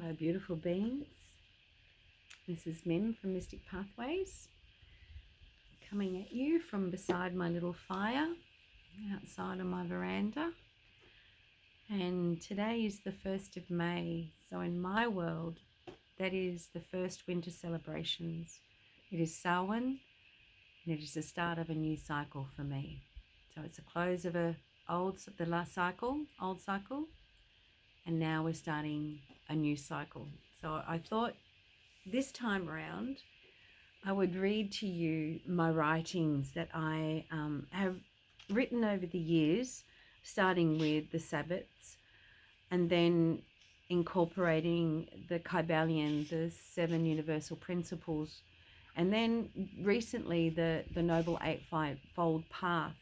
Hello, beautiful beings. This is Mim from Mystic Pathways, coming at you from beside my little fire outside on my veranda. And today is the 1st of May. So in my world, that is the first winter celebrations. It is Samhuinn, and it is the start of a new cycle for me. So it's a close of the last cycle, old cycle, and now we're starting a new cycle. So I thought this time around I would read to you my writings that I have written over the years, starting with the Sabbaths and then incorporating the Kybalion, the 7 universal principles, and then recently the Noble Eightfold Path.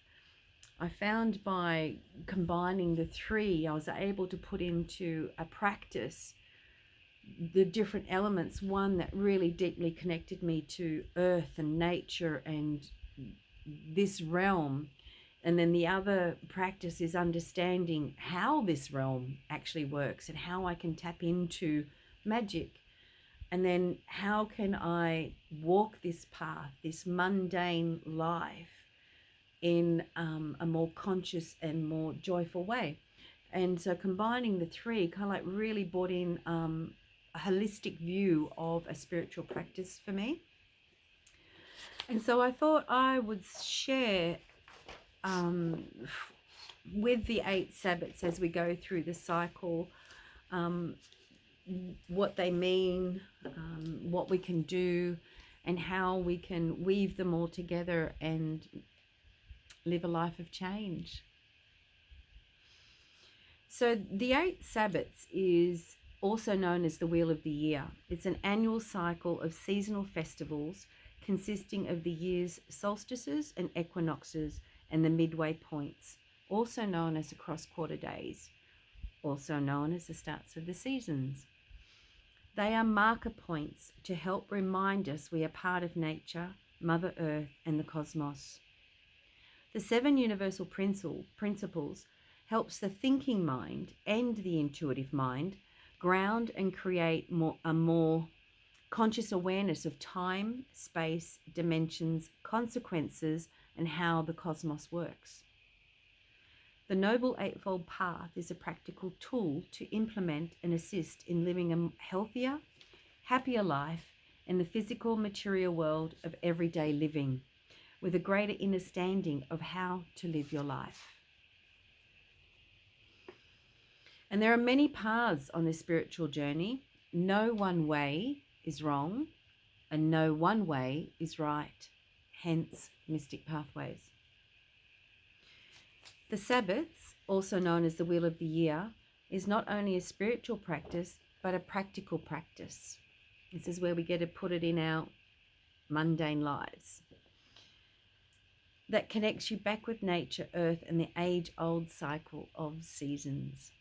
I found by combining the three, I was able to put into a practice the different elements. One that really deeply connected me to earth and nature and this realm. And then the other practice is understanding how this realm actually works and how I can tap into magic. And then how can I walk this path, this mundane life, in a more conscious and more joyful way. And so combining the three kind of like really brought in a holistic view of a spiritual practice for me. And so I thought I would share with the 8 Sabbaths as we go through the cycle, what they mean, what we can do, and how we can weave them all together and live a life of change. So the 8 Sabbaths is also known as the Wheel of the Year. It's an annual cycle of seasonal festivals consisting of the year's solstices and equinoxes and the midway points, also known as the cross-quarter days, also known as the starts of the seasons. They are marker points to help remind us we are part of nature, Mother Earth, and the cosmos. The 7 universal principles helps the thinking mind and the intuitive mind ground and create a more conscious awareness of time, space, dimensions, consequences, and how the cosmos works. The Noble Eightfold Path is a practical tool to implement and assist in living a healthier, happier life in the physical, material world of everyday living, with a greater understanding of how to live your life. And there are many paths on this spiritual journey. No one way is wrong, and no one way is right. Hence, Mystic Pathways. The Sabbaths, also known as the Wheel of the Year, is not only a spiritual practice, but a practical practice. This is where we get to put it in our mundane lives. That connects you back with nature, earth, and the age-old cycle of seasons.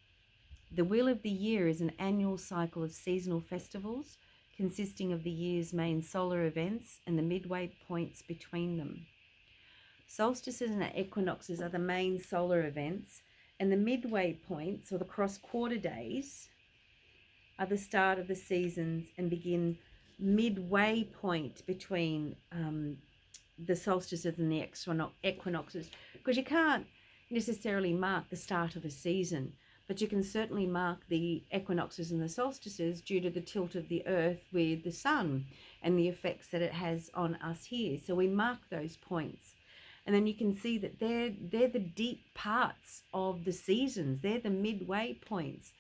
The Wheel of the Year is an annual cycle of seasonal festivals consisting of the year's main solar events and the midway points between them. Solstices and equinoxes are the main solar events, and the midway points, or the cross-quarter days, are the start of the seasons and begin midway point between the solstices and the equinoxes, because you can't necessarily mark the start of a season, but you can certainly mark the equinoxes and the solstices due to the tilt of the earth with the sun and the effects that it has on us here. So we mark those points. And then you can see that they're the deep parts of the seasons. They're the midway points.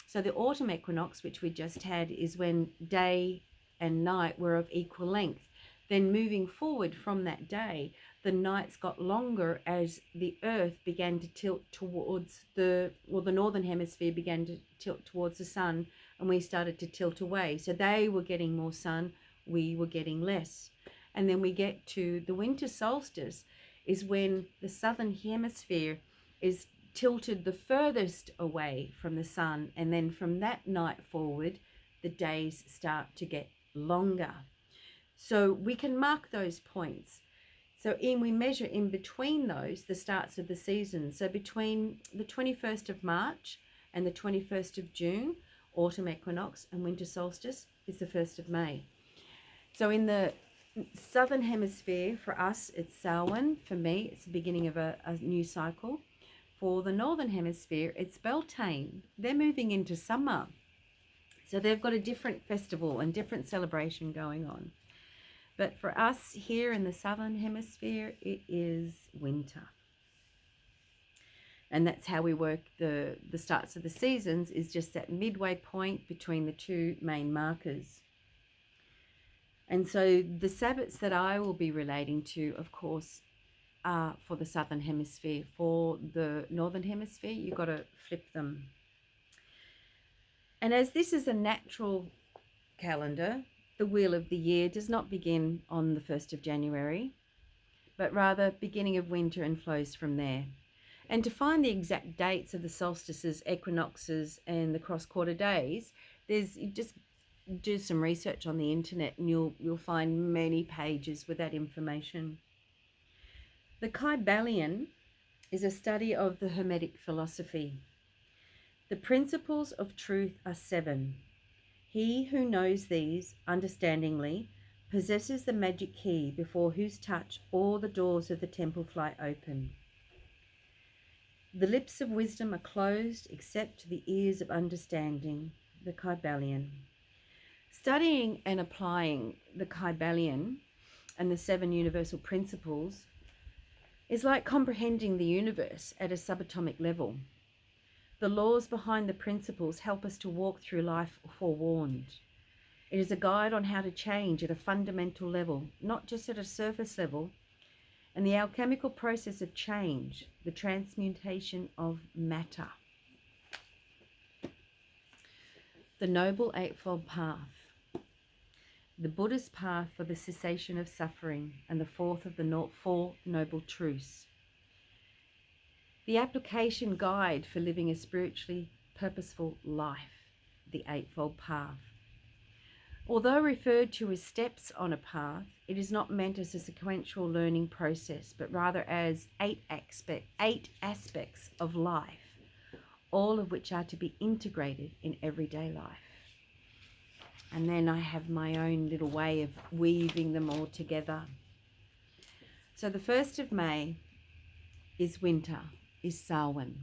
So the autumn equinox, which we just had, is when day and night were of equal length. Then moving forward from that day, the nights got longer as the earth began to tilt towards the northern hemisphere began to tilt towards the sun, and we started to tilt away. So they were getting more sun, we were getting less. And then we get to the winter solstice, is when the southern hemisphere is tilted the furthest away from the sun, and then from that night forward, the days start to get longer. So we can mark those points. So we measure in between those the starts of the season. So between the 21st of March and the 21st of June, autumn equinox, and winter solstice is the 1st of May. So in the southern hemisphere, for us, it's Samhain. For me, it's the beginning of a new cycle. For the northern hemisphere, it's Beltane. They're moving into summer. So they've got a different festival and different celebration going on. But for us here in the southern hemisphere, it is winter. And that's how we work the starts of the seasons, is just that midway point between the two main markers. And so the Sabbaths that I will be relating to, of course, are for the southern hemisphere. For the northern hemisphere, you've got to flip them. And as this is a natural calendar, the wheel of the year does not begin on the 1st of January, but rather beginning of winter and flows from there. And to find the exact dates of the solstices, equinoxes, and the cross-quarter days, you just do some research on the internet and you'll find many pages with that information. The Kybalion is a study of the Hermetic philosophy. The principles of truth are 7. He who knows these understandingly possesses the magic key before whose touch all the doors of the temple fly open. The lips of wisdom are closed except to the ears of understanding, the Kybalion. Studying and applying the Kybalion and the 7 universal principles is like comprehending the universe at a subatomic level. The laws behind the principles help us to walk through life forewarned. It is a guide on how to change at a fundamental level, not just at a surface level, and the alchemical process of change, the transmutation of matter. The Noble Eightfold Path. The Buddha's path for the cessation of suffering, and the 4th of the 4 Noble Truths. The application guide for living a spiritually purposeful life, the Eightfold Path. Although referred to as steps on a path, it is not meant as a sequential learning process, but rather as 8 aspects of life, all of which are to be integrated in everyday life. And then I have my own little way of weaving them all together. So the 1st of May is winter, is Samhain.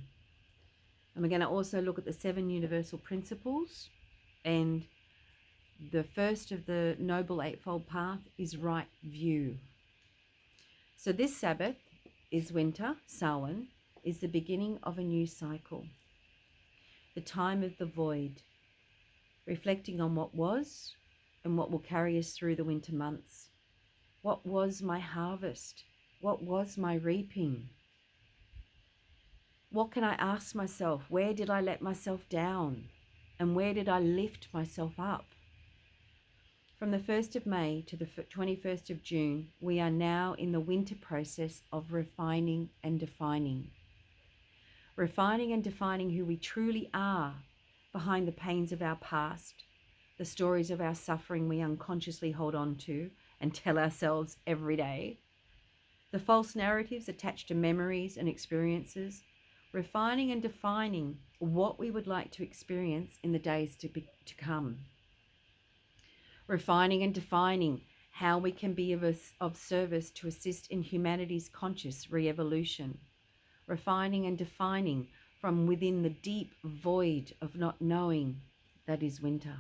And we're going to also look at the 7 universal principles, and the first of the Noble Eightfold Path is right view. So this Sabbath is winter, Samhain, is the beginning of a new cycle, the time of the void, reflecting on what was and what will carry us through the winter months. What was my harvest? What was my reaping? What can I ask myself? Where did I let myself down? And where did I lift myself up? From the 1st of May to the 21st of June, we are now in the winter process of refining and defining. Refining and defining who we truly are behind the pains of our past, the stories of our suffering we unconsciously hold on to and tell ourselves every day, the false narratives attached to memories and experiences, refining and defining what we would like to experience in the days to come. Refining and defining how we can be of service to assist in humanity's conscious re-evolution. Refining and defining from within the deep void of not knowing that is winter.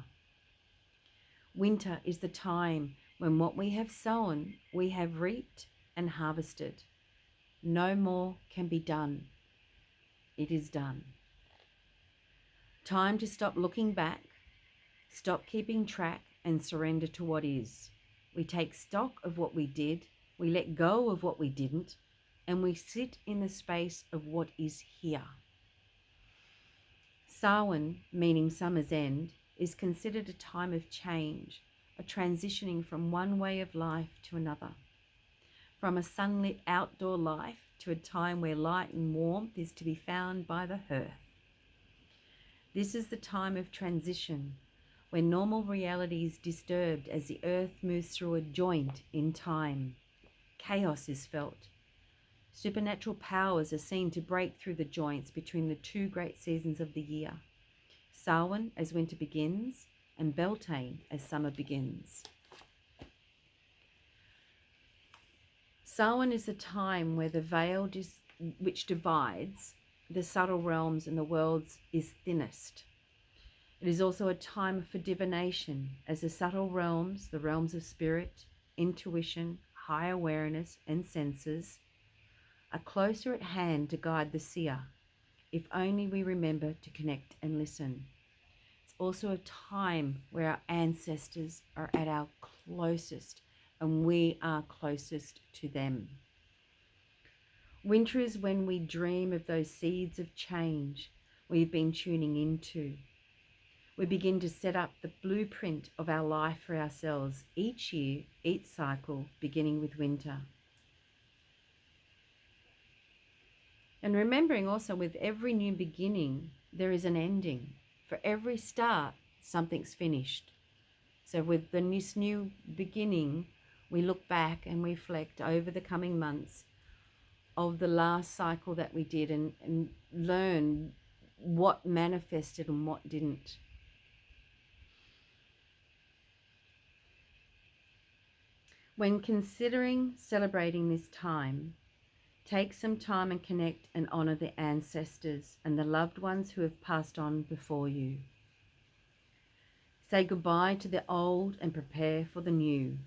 Winter is the time when what we have sown, we have reaped and harvested. No more can be done. It is done. Time to stop looking back, stop keeping track, and surrender to what is. We take stock of what we did, we let go of what we didn't, and we sit in the space of what is here. Samhain, meaning summer's end, is considered a time of change, a transitioning from one way of life to another, from a sunlit outdoor life to a time where light and warmth is to be found by the hearth. This is the time of transition, when normal reality is disturbed as the earth moves through a joint in time. Chaos is felt. Supernatural powers are seen to break through the joints between the 2 great seasons of the year, Samhain as winter begins, and Beltane as summer begins. Samhain is the time where the veil which divides the subtle realms and the worlds is thinnest. It is also a time for divination, as the subtle realms, the realms of spirit, intuition, high awareness, and senses, are closer at hand to guide the seer, if only we remember to connect and listen. It's also a time where our ancestors are at our closest, and we are closest to them. Winter is when we dream of those seeds of change we've been tuning into. We begin to set up the blueprint of our life for ourselves each year, each cycle, beginning with winter. And remembering also, with every new beginning, there is an ending. For every start, something's finished. So with this new beginning, we look back and reflect over the coming months of the last cycle that we did, and learn what manifested and what didn't. When considering celebrating this time, take some time and connect and honor the ancestors and the loved ones who have passed on before you. Say goodbye to the old and prepare for the new.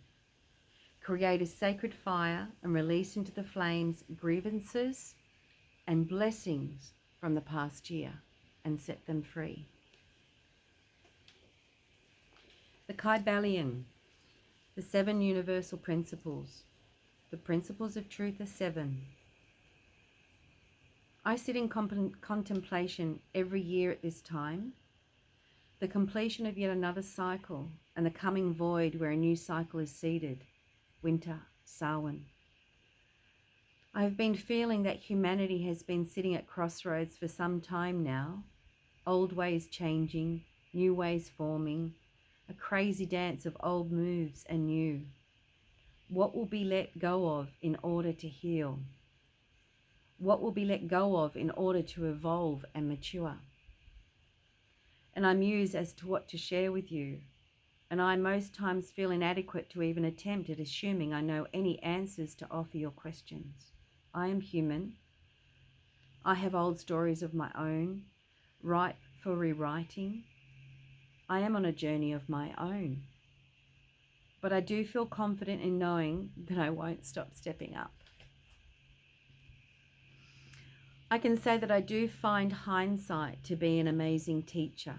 Create a sacred fire and release into the flames grievances and blessings from the past year and set them free. The Kybalion, the 7 universal principles. The principles of truth are 7. I sit in contemplation every year at this time, the completion of yet another cycle and the coming void where a new cycle is seeded, winter, Samhain. I have been feeling that humanity has been sitting at crossroads for some time now, old ways changing, new ways forming, a crazy dance of old moves and new. What will be let go of in order to heal? What will be let go of in order to evolve and mature? And I muse as to what to share with you, and I most times feel inadequate to even attempt at assuming I know any answers to offer your questions. I am human. I have old stories of my own, ripe for rewriting. I am on a journey of my own. But I do feel confident in knowing that I won't stop stepping up. I can say that I do find hindsight to be an amazing teacher.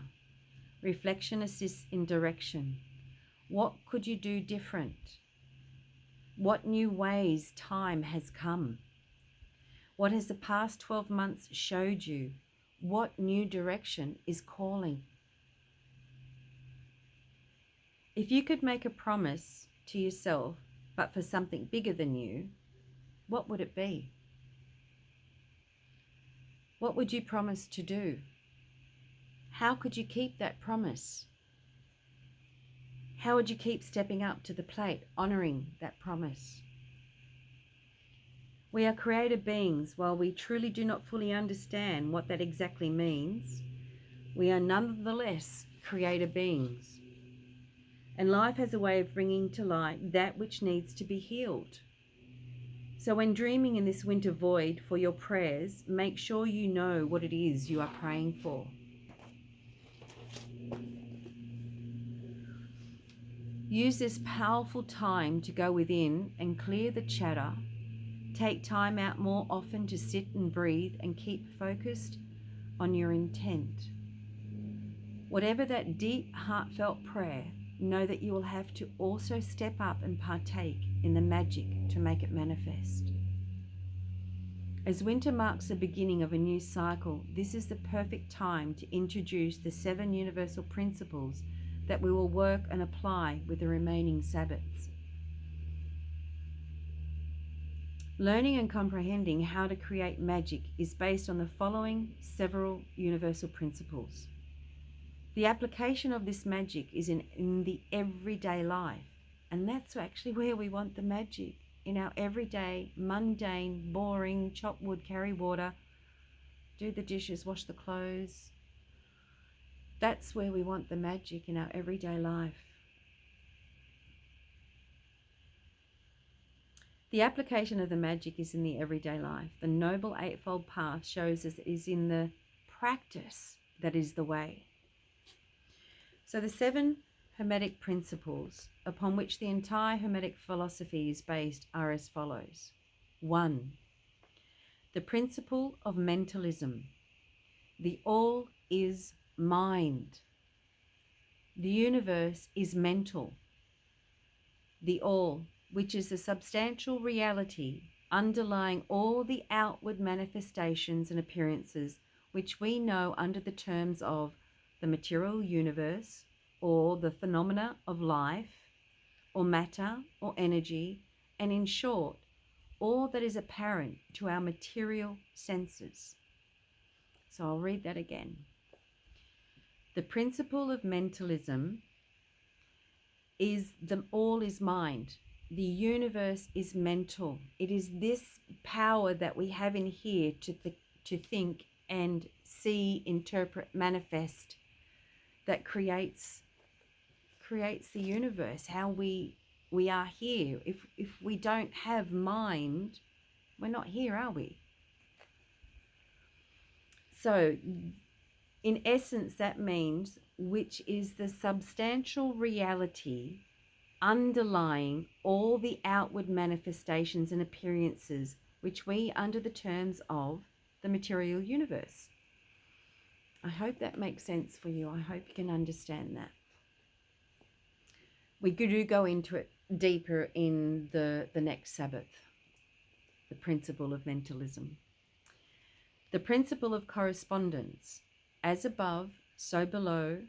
Reflection assists in direction. What could you do different? What new ways time has come? What has the past 12 months showed you? What new direction is calling? If you could make a promise to yourself, but for something bigger than you, what would it be? What would you promise to do? How could you keep that promise? How would you keep stepping up to the plate, honoring that promise? We are creative beings. While we truly do not fully understand what that exactly means, we are nonetheless creative beings. And life has a way of bringing to light that which needs to be healed. So when dreaming in this winter void for your prayers, make sure you know what it is you are praying for. Use this powerful time to go within and clear the chatter. Take time out more often to sit and breathe and keep focused on your intent. Whatever that deep, heartfelt prayer, know that you will have to also step up and partake in the magic to make it manifest. As winter marks the beginning of a new cycle, this is the perfect time to introduce the 7 universal principles that we will work and apply with the remaining Sabbaths. Learning and comprehending how to create magic is based on the following several universal principles. The application of this magic is in the everyday life, and that's actually where we want the magic, in our everyday, mundane, boring, chop wood, carry water, do the dishes, wash the clothes, That's where we want the magic in our everyday life. The application of the magic is in the everyday life. The Noble Eightfold Path shows us it is in the practice that is the way. So the 7 Hermetic principles upon which the entire Hermetic philosophy is based are as follows. 1. The principle of mentalism. The all is mind. The universe is mental. The all, which is the substantial reality underlying all the outward manifestations and appearances which we know under the terms of the material universe, or the phenomena of life, or matter, or energy, and in short, all that is apparent to our material senses. So I'll read that again. The principle of mentalism is the all is mind. The universe is mental. It is this power that we have in here to think and see, interpret, manifest that creates the universe, how we are here. If we don't have mind, we're not here, are we? So in essence, that means which is the substantial reality underlying all the outward manifestations and appearances which we under the terms of the material universe. I hope that makes sense for you. I hope you can understand that. We do go into it deeper in the next Sabbath, the principle of mentalism. The principle of correspondence, as above, so below,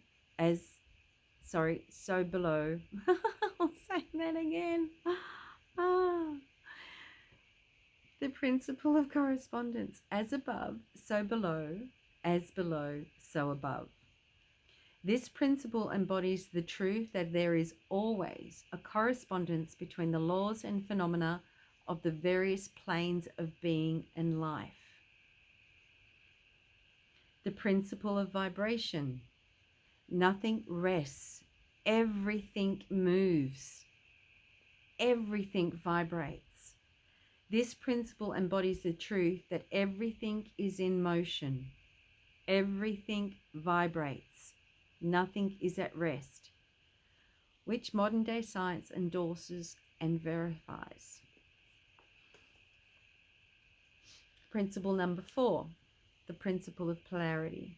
so below. I'll say that again. The principle of correspondence, as above, so below, as below, so above. This principle embodies the truth that there is always a correspondence between the laws and phenomena of the various planes of being and life. The principle of vibration. Nothing rests. Everything moves. Everything vibrates. This principle embodies the truth that everything is in motion. Everything vibrates. Nothing is at rest, which modern day science endorses and verifies. Principle number 4, the principle of polarity.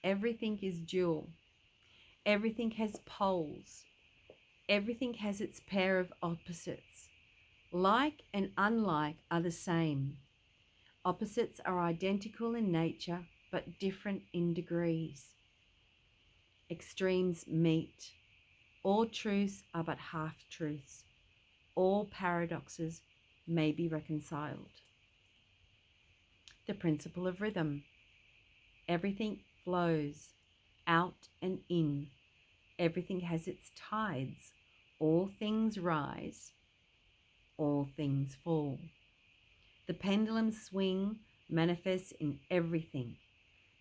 Everything is dual. Everything has poles. Everything has its pair of opposites. Like and unlike are the same. Opposites are identical in nature, but different in degrees. Extremes meet. All truths are but half-truths. All paradoxes may be reconciled. The principle of rhythm. Everything flows out and in. Everything has its tides. All things rise. All things fall. The pendulum swing manifests in everything.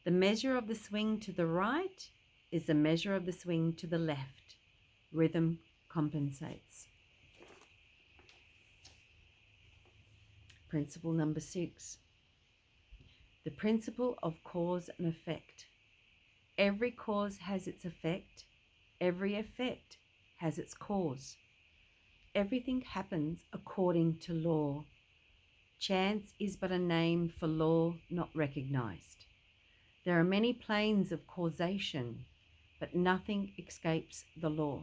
The measure of the swing to the right is the measure of the swing to the left. Rhythm compensates. Principle number 6. The principle of cause and effect. Every cause has its effect. Every effect has its cause. Everything happens according to law. Chance is but a name for law not recognized. There are many planes of causation, but nothing escapes the law.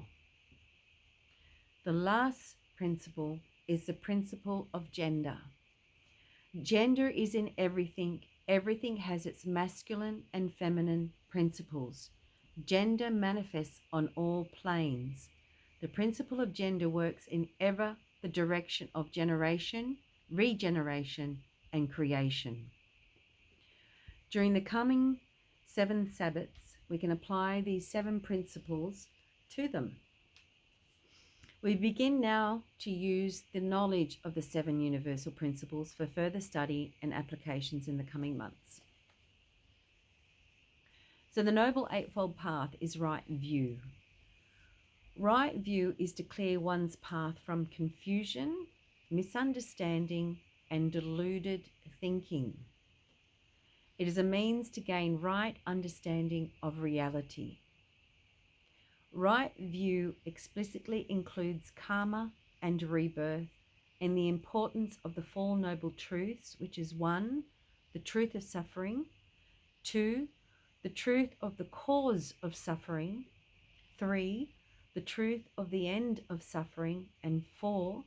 The last principle is the principle of gender. Gender is in everything. Everything has its masculine and feminine principles. Gender manifests on all planes. The principle of gender works in ever the direction of generation, regeneration, and creation. During the coming 7 Sabbaths, we can apply these 7 principles to them. We begin now to use the knowledge of the 7 universal principles for further study and applications in the coming months. So the Noble Eightfold Path is right view. Right view is to clear one's path from confusion, misunderstanding, and deluded thinking. It is a means to gain right understanding of reality. Right view explicitly includes karma and rebirth and the importance of the Four Noble Truths, which is 1, the truth of suffering, 2, the truth of the cause of suffering, 3, the truth of the end of suffering, and 4,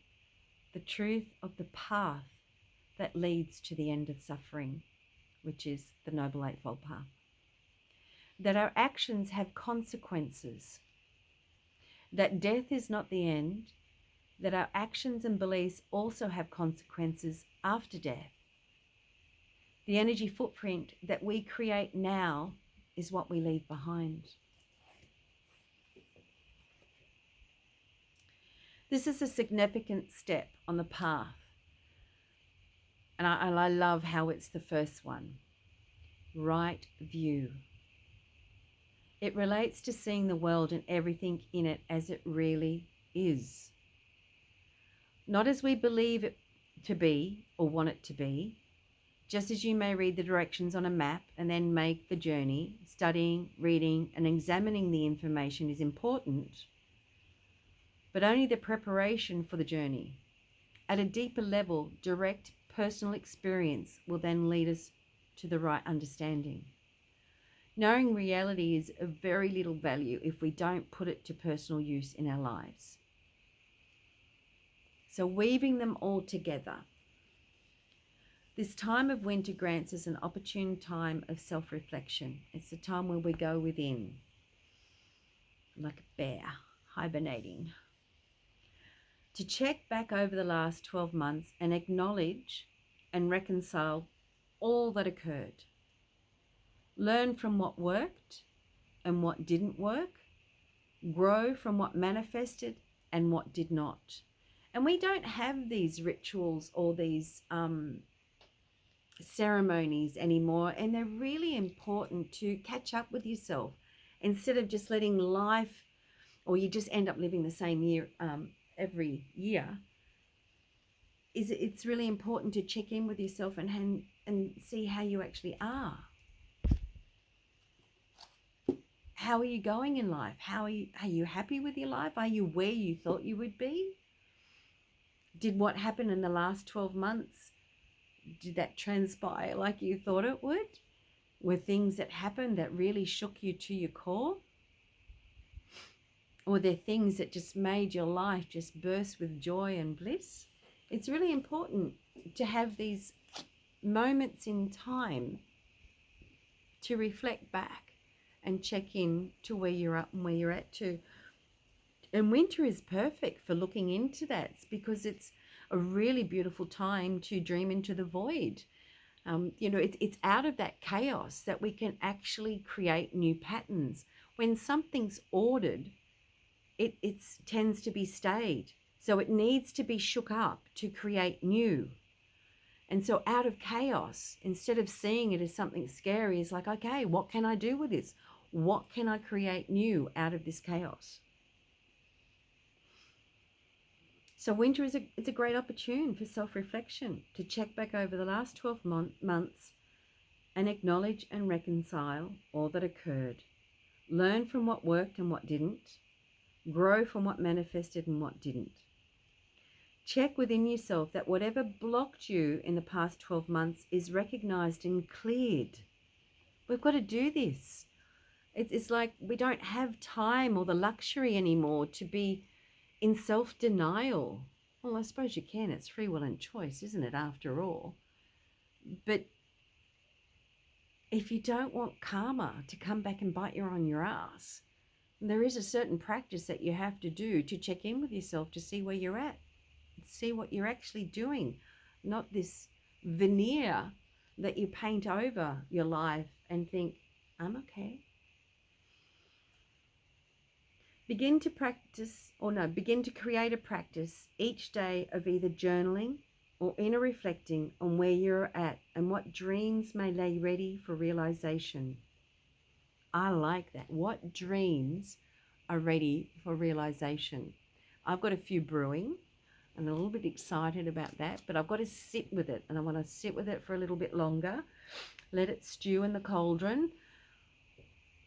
the truth of the path that leads to the end of suffering, which is the Noble Eightfold Path. That our actions have consequences, that death is not the end, that our actions and beliefs also have consequences after death. The energy footprint that we create now is what we leave behind. This is a significant step on the path. And I love how it's the first one. Right view. It relates to seeing the world and everything in it as it really is. Not as we believe it to be or want it to be. Just as you may read the directions on a map and then make the journey, studying, reading, and examining the information is important, but only the preparation for the journey. At a deeper level, direct personal experience will then lead us to the right understanding. Knowing reality is of very little value if we don't put it to personal use in our lives. So weaving them all together. This time of winter grants us an opportune time of self-reflection. It's the time where we go within, like a bear, hibernating. To check back over the last 12 months and acknowledge and reconcile all that occurred. Learn from what worked and what didn't work. Grow from what manifested and what did not. And we don't have these rituals or these ceremonies anymore, and they're really important to catch up with yourself instead of just letting life, or you just end up living the same year every year. It's really important to check in with yourself and see how you actually are. How are you going in life? Are you happy with your life? Are you where you thought you would be? Did what happened in the last 12 months, did that transpire like you thought it would? Were things that happened that really shook you to your core? Or were there things that just made your life just burst with joy and bliss? It's really important to have these moments in time to reflect back and check in to where you're at and where you're at too. And winter is perfect for looking into that because it's a really beautiful time to dream into the void. It's out of that chaos that we can actually create new patterns. When something's ordered, it tends to be stayed. So it needs to be shook up to create new. And so out of chaos, instead of seeing it as something scary, it's like, okay, what can I do with this? What can I create new out of this chaos? So winter is a great opportunity for self-reflection, to check back over the last 12 months and acknowledge and reconcile all that occurred. Learn from what worked and what didn't. Grow from what manifested and what didn't. Check within yourself that whatever blocked you in the past 12 months is recognized and cleared. We've got to do this. It's like we don't have time or the luxury anymore to be in self-denial. Well, I suppose you can. It's free will and choice, isn't it, after all? But if you don't want karma to come back and bite you on your ass, there is a certain practice that you have to do to check in with yourself to see where you're at. See what you're actually doing, not this veneer that you paint over your life and think, I'm okay. Begin to create a practice each day of either journaling or inner reflecting on where you're at and what dreams may lay ready for realization. I like that. What dreams are ready for realization? I've got a few brewing. I'm a little bit excited about that, but I've got to sit with it, and I want to sit with it for a little bit longer. Let it stew in the cauldron.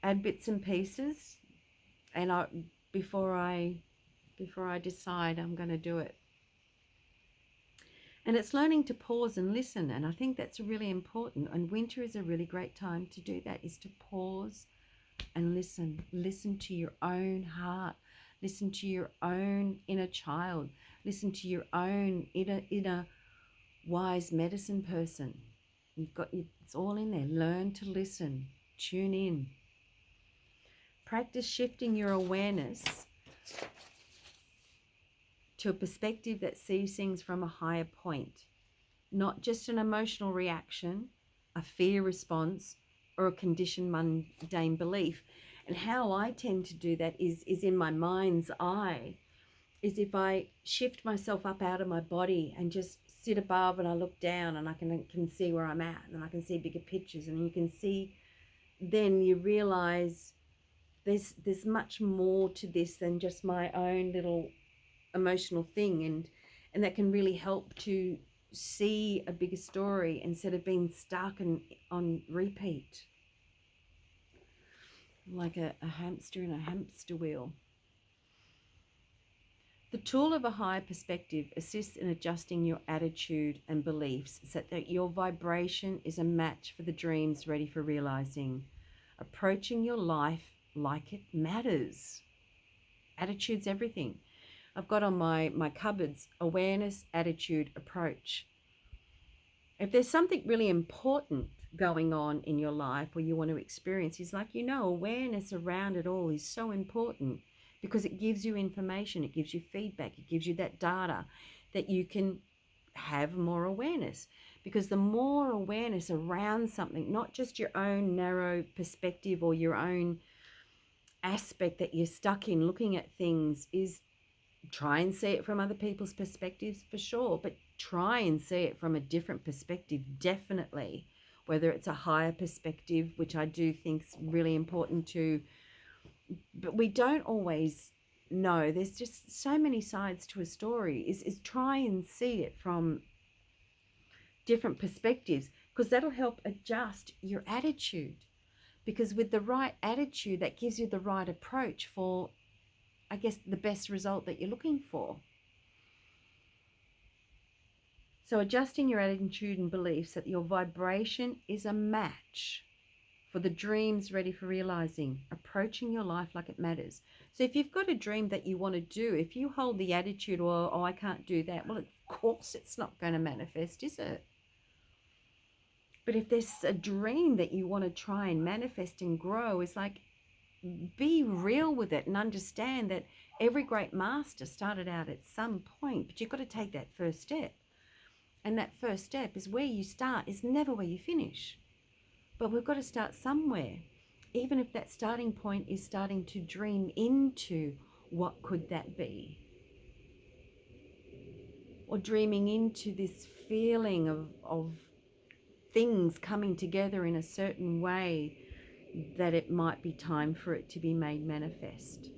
Add bits and pieces, and before I decide I'm going to do it. And it's learning to pause and listen, and I think that's really important. And winter is a really great time to do that, is to pause and listen. Listen to your own heart. Listen to your own inner child. Listen to your own inner wise medicine person. It's all in there. Learn to listen. Tune in. Practice shifting your awareness to a perspective that sees things from a higher point, not just an emotional reaction, a fear response, or a conditioned mundane belief. And how I tend to do that is in my mind's eye, is if I shift myself up out of my body and just sit above, and I look down, and I can see where I'm at, and I can see bigger pictures, and you can see, then you realize there's much more to this than just my own little emotional thing, and that can really help to see a bigger story instead of being stuck on repeat, like a hamster in a hamster wheel. The tool of a higher perspective assists in adjusting your attitude and beliefs so that your vibration is a match for the dreams ready for realizing. Approaching your life like it matters. Attitude's everything. I've got on my cupboards, awareness, attitude, approach. If there's something really important going on in your life or you want to experience, it's like, awareness around it all is so important, because it gives you information, it gives you feedback, it gives you that data that you can have more awareness. Because the more awareness around something, not just your own narrow perspective or your own aspect that you're stuck in looking at things, is try and see it from other people's perspectives for sure, but try and see it from a different perspective, definitely. Whether it's a higher perspective, which I do think is really important too, but we don't always know. There's just so many sides to a story. Is try and see it from different perspectives, because that'll help adjust your attitude. Because with the right attitude, that gives you the right approach for, I guess, the best result that you're looking for. So adjusting your attitude and beliefs that your vibration is a match for the dreams ready for realizing, approaching your life like it matters. So if you've got a dream that you want to do, if you hold the attitude, oh, I can't do that, well, of course it's not going to manifest, is it? But if there's a dream that you want to try and manifest and grow, it's like, be real with it and understand that every great master started out at some point, but you've got to take that first step. And that first step is where you start, is never where you finish. But we've got to start somewhere, even if that starting point is starting to dream into what could that be, or dreaming into this feeling of things coming together in a certain way that it might be time for it to be made manifest.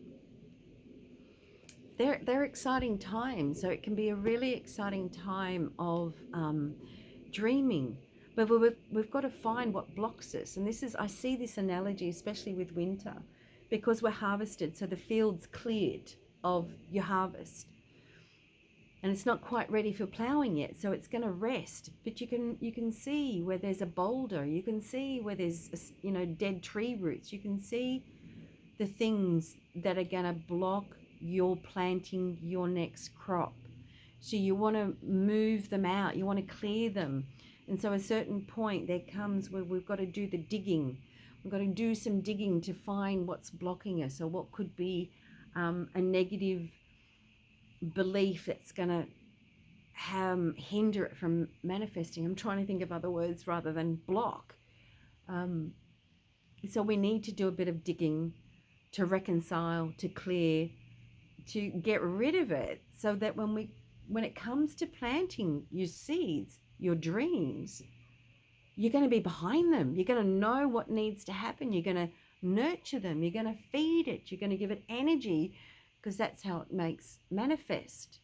They're exciting times, so it can be a really exciting time of dreaming. But we've got to find what blocks us. And I see this analogy, especially with winter, because we're harvested. So the field's cleared of your harvest. And it's not quite ready for ploughing yet, so it's going to rest. But you can see where there's a boulder. You can see where there's dead tree roots. You can see the things that are going to block your planting your next crop. So you want to move them out. You want to clear them. And so a certain point there comes where we've got to do the digging. We've got to do some digging to find what's blocking us, or what could be a negative belief that's going to hinder it from manifesting. I'm trying to think of other words rather than block. So we need to do a bit of digging to reconcile, to clear, to get rid of it, so that when it comes to planting your seeds, your dreams, you're going to be behind them. You're going to know what needs to happen. You're going to nurture them. You're going to feed it. You're going to give it energy, because that's how it makes manifest.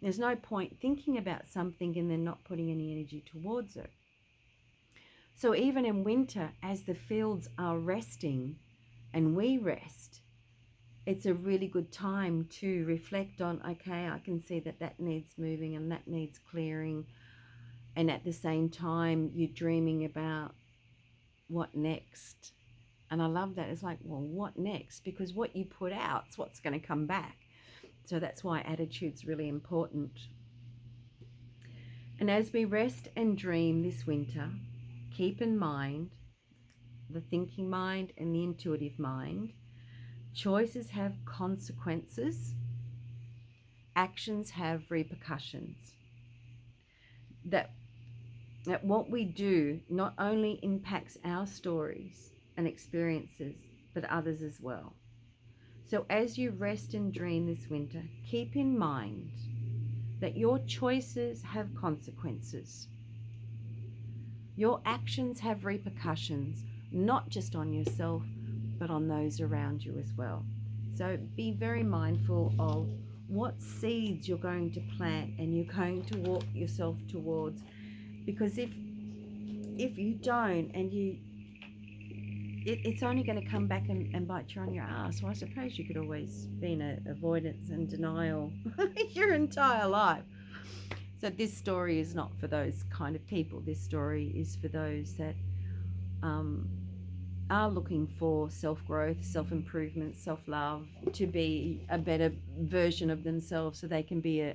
There's no point thinking about something and then not putting any energy towards it. So even in winter, as the fields are resting and we rest, it's a really good time to reflect on, okay, I can see that that needs moving and that needs clearing. And at the same time, you're dreaming about what next. And I love that. It's like, well, what next? Because what you put out is what's going to come back. So that's why attitude's really important. And as we rest and dream this winter, keep in mind the thinking mind and the intuitive mind. Choices have consequences. Actions have repercussions. That what we do not only impacts our stories and experiences, but others as well. So as you rest and dream this winter, keep in mind that your choices have consequences. Your actions have repercussions, not just on yourself, but on those around you as well. So be very mindful of what seeds you're going to plant and you're going to walk yourself towards. Because if you don't, and it's only going to come back and bite you on your ass. So I suppose you could always be in avoidance and denial your entire life. So this story is not for those kind of people. This story is for those that are looking for self-growth, self-improvement, self-love, to be a better version of themselves, so they can be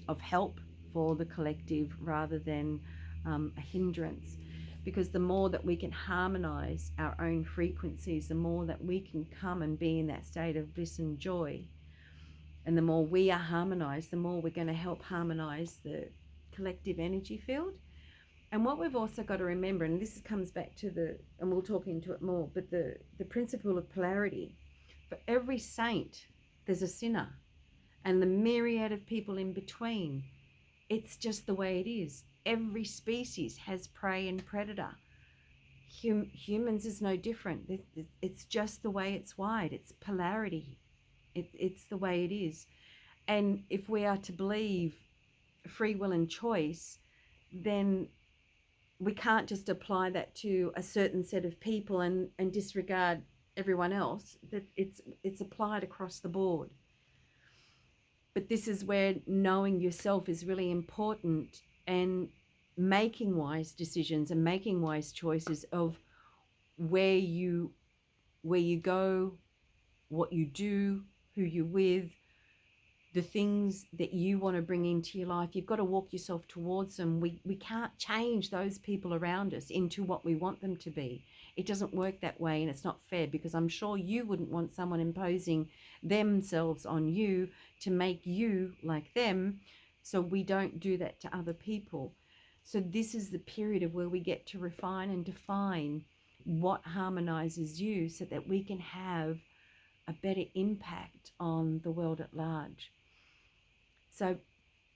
of help for the collective rather than a hindrance. Because the more that we can harmonize our own frequencies, the more that we can come and be in that state of bliss and joy. And the more we are harmonized, the more we're going to help harmonize the collective energy field. And what we've also got to remember, and this comes back to and we'll talk into it more, but the principle of polarity. For every saint, there's a sinner, and the myriad of people in between. It's just the way it is. Every species has prey and predator. Humans is no different. It's just the way it's wired. It's polarity. It's the way it is. And if we are to believe free will and choice, then we can't just apply that to a certain set of people and disregard everyone else. That it's applied across the board. But this is where knowing yourself is really important, and making wise decisions and making wise choices of where you go, what you do, who you're with, the things that you want to bring into your life. You've got to walk yourself towards them. We can't change those people around us into what we want them to be. It doesn't work that way, and it's not fair, because I'm sure you wouldn't want someone imposing themselves on you to make you like them. So we don't do that to other people. So this is the period of where we get to refine and define what harmonizes you, so that we can have a better impact on the world at large. So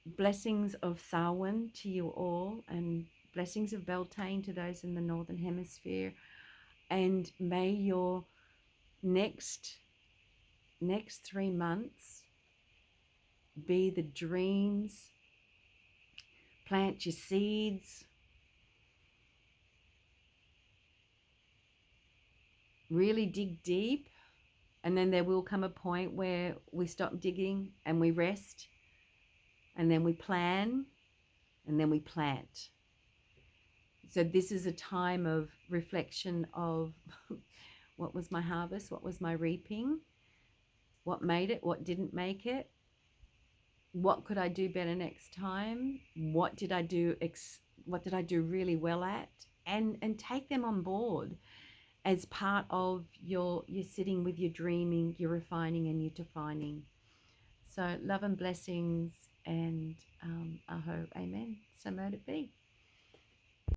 blessings of Samhuinn to you all, and blessings of Beltane to those in the Northern Hemisphere. And may your next 3 months be the dreams. Plant your seeds. Really dig deep. And then there will come a point where we stop digging and we rest. And then we plan. And then we plant. So this is a time of reflection of what was my harvest? What was my reaping? What made it? What didn't make it? What could I do better next time? What did I do really well at? And take them on board as part of your sitting with your dreaming, your refining and your defining. So love and blessings, and aho, amen. So mote it be.